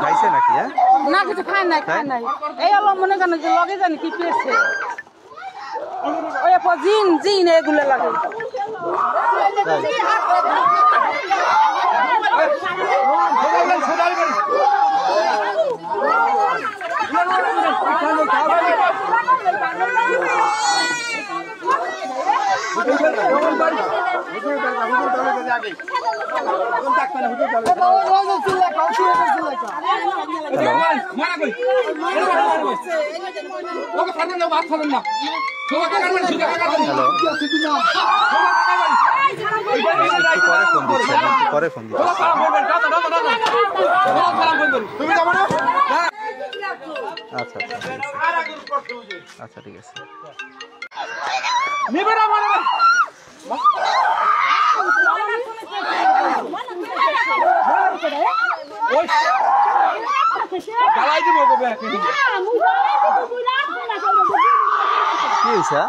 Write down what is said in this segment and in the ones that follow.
খাইছে নাকি? না কিছু খায় নাই এই হলো মনে করেন যে লগে জানি কি পেয়েছে ওই জিন জিন এগুলো লাগে পরে ফোন দিচ্ছি। আচ্ছা আচ্ছা ঠিক আছে। কি হয়েছে?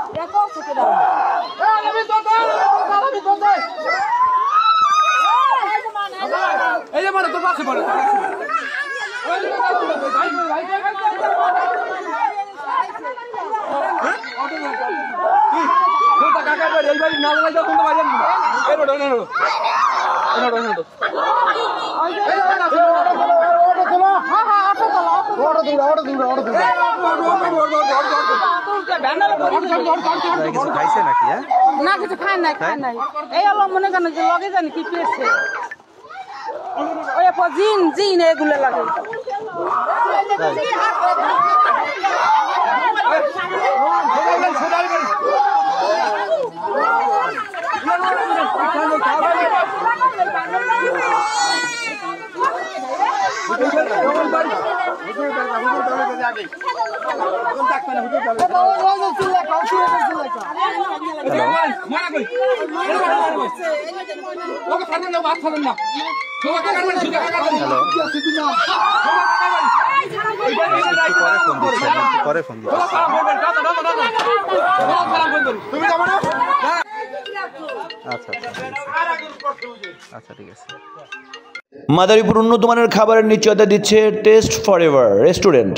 খাইছে নাকি? না কিছু খায় নাই এই হলো মনে করেন যে লগে জানি কি পেয়েছে ওই জিন জিন এগুলো লাগে পরে ফোন দিচ্ছি। আচ্ছা ঠিক আছে। মাদারীপুর উন্নত মানের খাবারের নিশ্চয়তা দিচ্ছে টেস্ট ফরএভার রেস্টুরেন্ট।